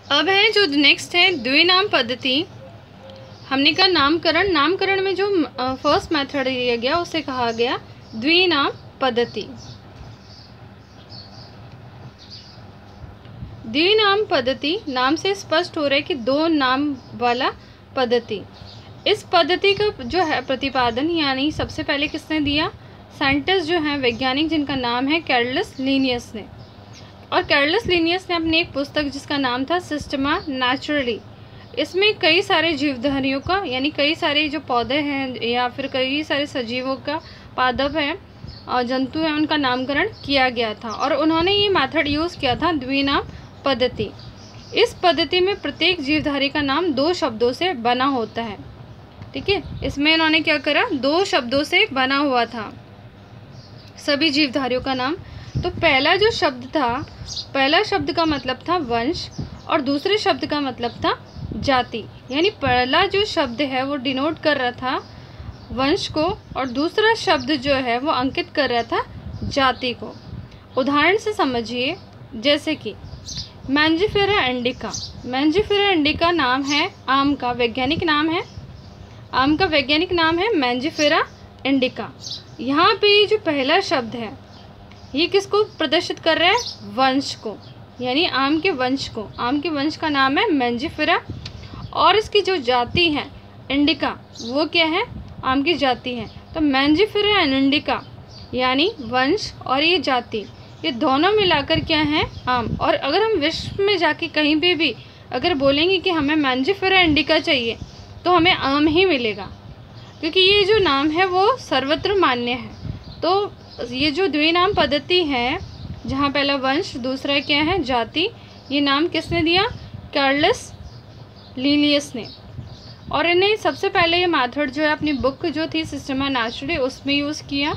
अब है जो नेक्स्ट है द्विनाम पद्धति। हमने कहा नामकरण, नामकरण में जो फर्स्ट मेथड दिया गया उसे कहा गया द्विनाम पद्धति। द्विनाम पद्धति नाम से स्पष्ट हो रहा है कि दो नाम वाला पद्धति। इस पद्धति का जो है प्रतिपादन यानी सबसे पहले किसने दिया? साइंटिस्ट जो हैं, वैज्ञानिक जिनका नाम है कैरलस लिनियस ने। और कैरलस लिनियस ने अपनी एक पुस्तक जिसका नाम था सिस्टमा नेचुरली, इसमें कई सारे जीवधारियों का यानी कई सारे जो पौधे हैं या फिर कई सारे सजीवों का, पादप हैं और जंतु हैं, उनका नामकरण किया गया था। और उन्होंने ये मेथड यूज़ किया था द्विनाम पद्धति। इस पद्धति में प्रत्येक जीवधारी का नाम दो शब्दों से बना होता है। ठीक है, इसमें इन्होंने क्या करा, दो शब्दों से बना हुआ था सभी जीवधारियों का नाम। तो पहला जो शब्द था, पहला शब्द का मतलब था वंश और दूसरे शब्द का मतलब था जाति। यानी पहला जो शब्द है वो डिनोट कर रहा था वंश को और दूसरा शब्द जो है वो अंकित कर रहा था जाति को। उदाहरण से समझिए, जैसे कि मैंजिफेरा इंडिका। मैंजिफेरा इंडिका नाम है आम का, वैज्ञानिक नाम है, आम का वैज्ञानिक नाम है मैंजिफेरा इंडिका। यहाँ पे जो पहला शब्द है ये किसको प्रदर्शित कर रहा है? वंश को, यानी आम के वंश को। आम के वंश का नाम है मैंजिफेरा और इसकी जो जाति है इंडिका, वो क्या है? आम की जाति है। तो मैंजिफेरा इंडिका यानी वंश और ये जाति, ये दोनों मिलाकर क्या है? आम। और अगर हम विश्व में जाके कहीं पे भी अगर बोलेंगे कि हमें मैंजिफेरा इंडिका चाहिए तो हमें आम ही मिलेगा, क्योंकि ये जो नाम है वो सर्वत्र मान्य है। तो ये जो द्विनाम पद्धति है जहाँ पहला वंश दूसरा क्या है? जाति, ये नाम किसने दिया? कैरलस लिनियस ने। और इन्हें सबसे पहले ये मेथड जो है अपनी बुक जो थी सिस्टमा नेचुरली उसमें यूज़ किया।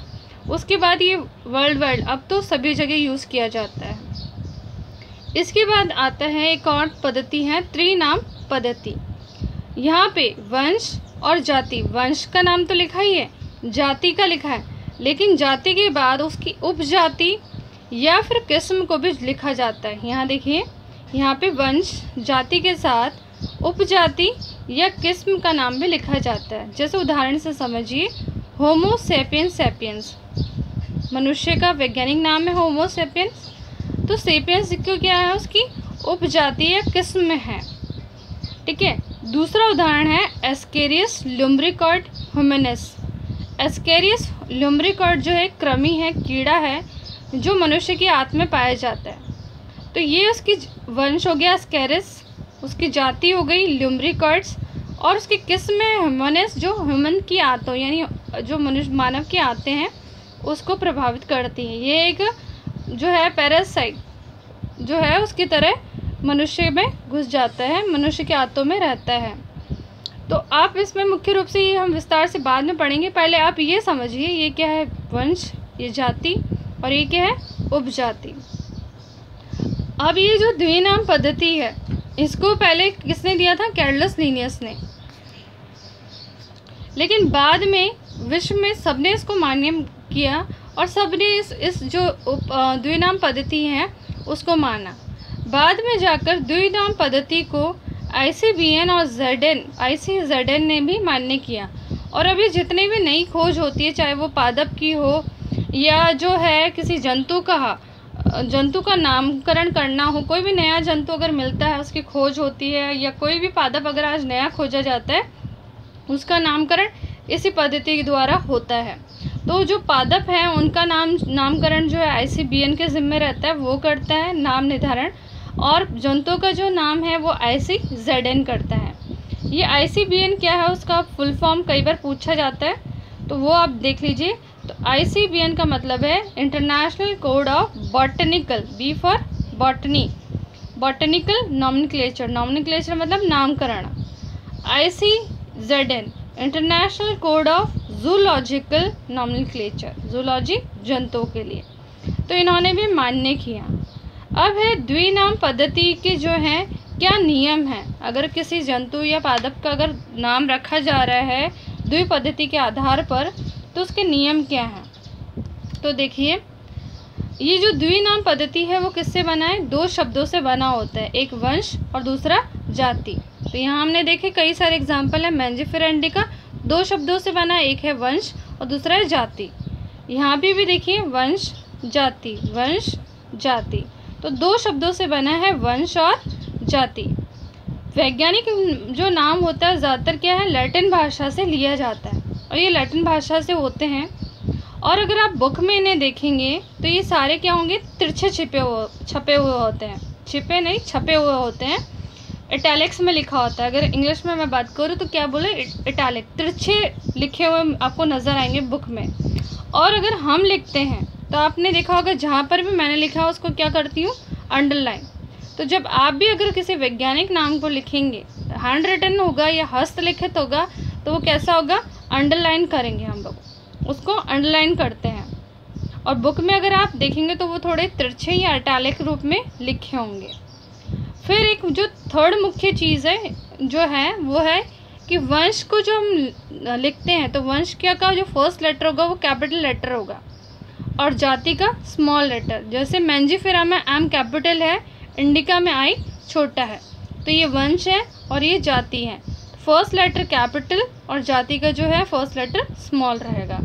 उसके बाद ये वर्ल्ड वाइड अब तो सभी जगह यूज़ किया जाता है। इसके बाद आता है एक और पद्धति है त्रिनाम पद्धति। यहाँ पे वंश और जाति, वंश का नाम तो लिखा ही है, जाति का लिखा है, लेकिन जाति के बाद उसकी उपजाति या फिर किस्म को भी लिखा जाता है। यहाँ देखिए, यहाँ पे वंश जाति के साथ उपजाति या किस्म का नाम भी लिखा जाता है। जैसे उदाहरण से समझिए, होमो सेपियंस सेपियंस, मनुष्य का वैज्ञानिक नाम है होमो सेपियंस। तो सेपियंस क्यों क्या है? उसकी उपजाति या किस्म है। ठीक है। दूसरा उदाहरण है एस्केरियस लुम्ब्रिकॉर्ड ह्यूमनस। एस्केरियस लुम्ब्रिकॉर्ड जो एक कृमि है, कीड़ा है जो मनुष्य की आंत में पाया जाता है। तो ये उसकी वंश हो गया एस्केरिस, उसकी जाति हो गई लुम्ब्रिकॉर्ड्स और उसकी किस्म है ह्यूमनस, जो ह्यूमन की आंतों यानी जो मनुष्य मानव की आंतें हैं उसको प्रभावित करती हैं। ये एक जो है पैरासाइट जो है उसकी तरह मनुष्य में घुस जाता है, मनुष्य के आंतों में रहता है। तो आप इसमें मुख्य रूप से ये हम विस्तार से बाद में पढ़ेंगे। पहले आप ये समझिए ये क्या है? वंश, ये जाति और ये क्या है? उपजाति। अब ये जो द्विनाम पद्धति है इसको पहले किसने दिया था? कैरलस लिनियस ने। लेकिन बाद में विश्व में सबने इसको मान्य किया और सबने इस जो द्विनाम पद्धति है उसको माना। बाद में जाकर द्विनाम पद्धति को ICBN और ICZN ने भी मान्य किया। और अभी जितनी भी नई खोज होती है, चाहे वो पादप की हो या जो है किसी जंतु का नामकरण करना हो, कोई भी नया जंतु अगर मिलता है उसकी खोज होती है या कोई भी पादप अगर आज नया खोजा जाता है उसका नामकरण इसी पद्धति के द्वारा होता है। तो जो पादप हैं उनका नामकरण जो है ICBN के जिम्मे रहता है, वो करता है नाम निर्धारण, और जंतुओं का जो नाम है वो ICZN करता है। ये ICBN क्या है उसका फुल फॉर्म कई बार पूछा जाता है, तो वो आप देख लीजिए। तो ICBN का मतलब है international code of botanical, B for botany, botanical nomenclature, nomenclature मतलब नामकरण। ICZN international code of zoological nomenclature, zoology जंतुओं के लिए। तो इन्होंने भी मान्य किया। अब है द्विनाम पद्धति के जो है क्या नियम है। अगर किसी जंतु या पादप का अगर नाम रखा जा रहा है द्वि पद्धति के आधार पर तो उसके नियम क्या हैं? तो देखिए, ये जो द्विनाम पद्धति है वो किससे बना है? दो शब्दों से बना होता है, एक वंश और दूसरा जाति। तो यहाँ हमने देखे कई सारे एग्जाम्पल है। मैंजिफेरा इंडिका दो शब्दों से बना है, एक है वंश और दूसरा है जाति। यहाँ भी देखिए वंश जाति, वंश जाति, तो दो शब्दों से बना है वंश और जाति। वैज्ञानिक जो नाम होता है ज़्यादातर क्या है? लैटिन भाषा से लिया जाता है और ये लैटिन भाषा से होते हैं। और अगर आप बुक में इन्हें देखेंगे तो ये सारे क्या होंगे? तिरछे छपे हुए होते हैं, छिपे नहीं छपे हुए होते हैं। इटैलिक्स में लिखा होता है। अगर इंग्लिश में मैं बात करूँ तो क्या बोले? इटैलिक, तिरछे लिखे हुए आपको नज़र आएंगे बुक में। और अगर हम लिखते हैं तो आपने देखा होगा जहाँ पर भी मैंने लिखा है उसको क्या करती हूँ? अंडरलाइन। तो जब आप भी अगर किसी वैज्ञानिक नाम को लिखेंगे, हैंड रिटन होगा या हस्तलिखित होगा, तो वो कैसा होगा? अंडरलाइन करेंगे, हम लोग उसको अंडरलाइन करते हैं। और बुक में अगर आप देखेंगे तो वो थोड़े तिरछे या इटैलिक रूप में लिखे होंगे। फिर एक जो थर्ड मुख्य चीज़ है जो है वो है कि वंश को जो हम लिखते हैं तो वंश क्या का जो फर्स्ट लेटर होगा वो कैपिटल लेटर होगा और जाति का स्मॉल लेटर। जैसे मैंजिफेरा में एम कैपिटल है, इंडिका में आई छोटा है, तो ये वंश है और ये जाति है। फर्स्ट लेटर कैपिटल और जाति का जो है फर्स्ट लेटर स्मॉल रहेगा।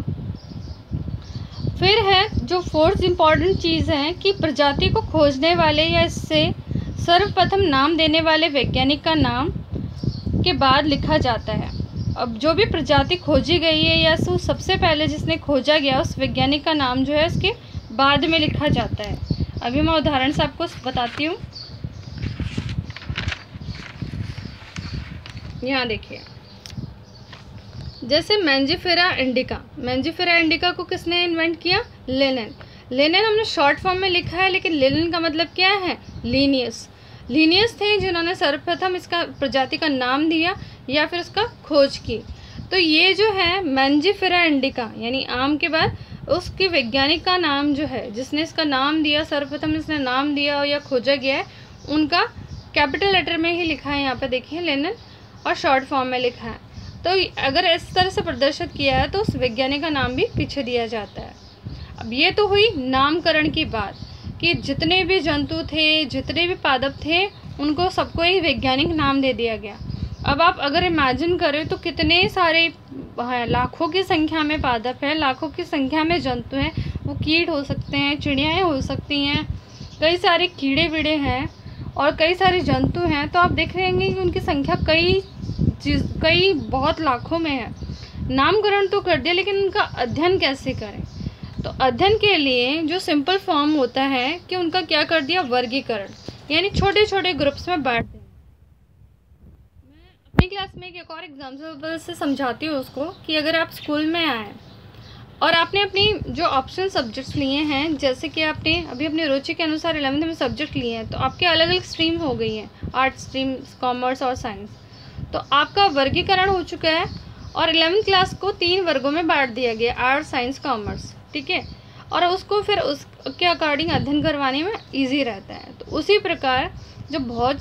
फिर है जो फोर्थ इम्पॉर्टेंट चीज़ है कि प्रजाति को खोजने वाले या इससे सर्वप्रथम नाम देने वाले वैज्ञानिक का नाम के बाद लिखा जाता है। अब जो भी प्रजाति खोजी गई है या सबसे पहले जिसने खोजा गया उस वैज्ञानिक का नाम जो है उसके बाद में लिखा जाता है। अभी मैं उदाहरण से आपको बताती हूँ। यहाँ देखिए, जैसे मैंजिफेरा इंडिका को किसने इन्वेंट किया? लेनिन हमने शॉर्ट फॉर्म में लिखा है, लेकिन लेनिन का मतलब क्या है? लीनियस थे जिन्होंने सर्वप्रथम इसका प्रजाति का नाम दिया या फिर उसका खोज की। तो ये जो है मैंजिफेरा इंडिका यानी आम के बाद उसके वैज्ञानिक का नाम जो है जिसने इसका नाम दिया, सर्वप्रथम इसने नाम दिया या खोजा गया है, उनका कैपिटल लेटर में ही लिखा है। यहाँ पे देखिए लेनिन, और शॉर्ट फॉर्म में लिखा है। तो अगर इस तरह से प्रदर्शित किया है तो उस वैज्ञानिक का नाम भी पीछे दिया जाता है। अब ये तो हुई नामकरण की बात कि जितने भी जंतु थे, जितने भी पादप थे, उनको सबको एक वैज्ञानिक नाम दे दिया गया। अब आप अगर इमेजिन करें तो कितने सारे लाखों की संख्या में पादप है, लाखों की संख्या में जंतु हैं। वो कीट हो सकते हैं, चिड़ियाएँ हो सकती हैं, कई सारे कीड़े वीड़े हैं और कई सारे जंतु हैं। तो आप देख रहे हैं कि उनकी संख्या कई बहुत लाखों में है। नामकरण तो कर दिया, लेकिन उनका अध्ययन कैसे करें? तो अध्ययन के लिए जो सिंपल फॉर्म होता है कि उनका क्या कर दिया? वर्गीकरण, यानी छोटे छोटे ग्रुप्स में बांट दें। मैं अपनी क्लास में एक और एग्जाम्पल से समझाती हूँ उसको कि अगर आप स्कूल में आए और आपने अपनी जो ऑप्शनल सब्जेक्ट्स लिए हैं, जैसे कि आपने अभी अपनी रुचि के अनुसार 11th में सब्जेक्ट लिए हैं, तो आपके अलग अलग स्ट्रीम हो गई हैं, आर्ट स्ट्रीम, कॉमर्स और साइंस। तो आपका वर्गीकरण हो चुका है और 11th क्लास को 3 वर्गों में बांट दिया गया, आर्ट, साइंस, कॉमर्स, ठीक है। और उसको फिर उसके अकॉर्डिंग अध्ययन करवाने में इजी रहता है। तो उसी प्रकार जब बहुत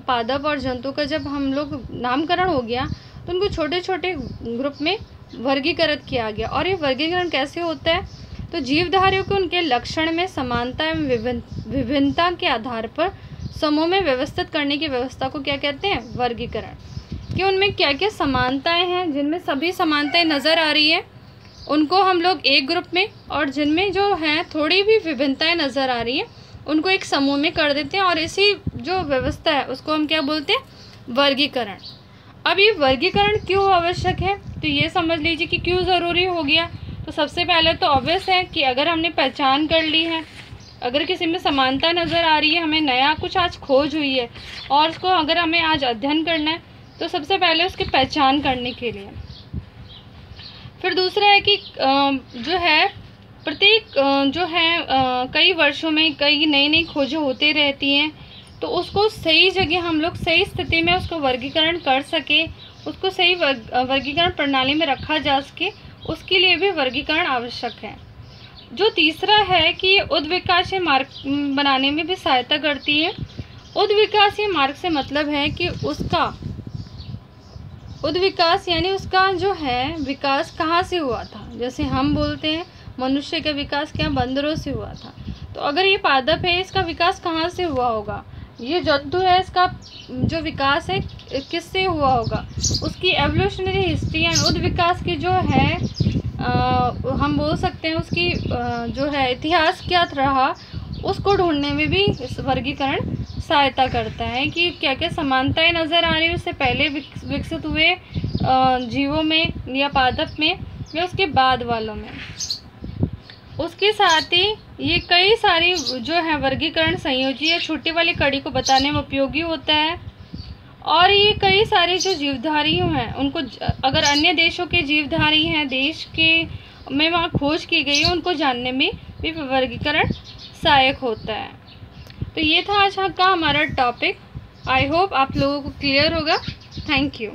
पादप और जंतु का जब हम लोग नामकरण हो गया तो उनको छोटे छोटे ग्रुप में वर्गीकृत किया गया। और ये वर्गीकरण कैसे होता है? तो जीवधारियों को उनके लक्षण में समानता एवं विभिन्नता के आधार पर समूह में व्यवस्थित करने की व्यवस्था को क्या कहते हैं? वर्गीकरण। कि उनमें क्या क्या समानताएं हैं, जिनमें सभी समानताएं नज़र आ रही है उनको हम लोग एक ग्रुप में, और जिनमें जो है थोड़ी भी विभिन्नताएं नज़र आ रही है उनको एक समूह में कर देते हैं। और इसी जो व्यवस्था है उसको हम क्या बोलते हैं? वर्गीकरण। अब ये वर्गीकरण क्यों आवश्यक है? तो ये समझ लीजिए कि क्यों ज़रूरी हो गया। तो सबसे पहले तो ऑब्वियस है कि अगर हमने पहचान कर ली है, अगर किसी में समानता नज़र आ रही है, हमें नया कुछ आज खोज हुई है और उसको अगर हमें आज अध्ययन करना है, तो सबसे पहले उसकी पहचान करने के लिए। फिर दूसरा है कि जो है प्रत्येक जो है कई वर्षों में कई नई खोजें होती रहती हैं, तो उसको सही जगह हम लोग सही स्थिति में उसको वर्गीकरण कर सके, उसको सही वर्गीकरण प्रणाली में रखा जा सके, उसके लिए भी वर्गीकरण आवश्यक है। जो तीसरा है कि उद्विकासीय मार्ग बनाने में भी सहायता करती है। उद्विकासीय मार्ग से मतलब है कि उसका उद्विकास यानी उसका जो है विकास कहाँ से हुआ था। जैसे हम बोलते हैं मनुष्य का विकास क्या बंदरों से हुआ था। तो अगर ये पादप है, इसका विकास कहाँ से हुआ होगा? ये जंतु है, इसका जो विकास है किससे हुआ होगा? उसकी एवोल्यूशनरी हिस्ट्री एंड उद विकास की जो है हम बोल सकते हैं उसकी जो है इतिहास क्या रहा, उसको ढूंढने में भी इस वर्गीकरण सहायता करता है कि क्या क्या समानताएं नज़र आ रही है उससे पहले विकसित हुए जीवों में या पादप में या उसके बाद वालों में। उसके साथ ही ये कई सारी जो है वर्गीकरण संयोजी या छोटी वाली कड़ी को बताने में उपयोगी होता है। और ये कई सारे जो जीवधारी हैं उनको अगर अन्य देशों के जीवधारी हैं देश के में वहाँ खोज की गई है, उनको जानने में भी वर्गीकरण सहायक होता है। तो ये था आज का हमारा टॉपिक। आई होप आप लोगों को क्लियर होगा। Thank you.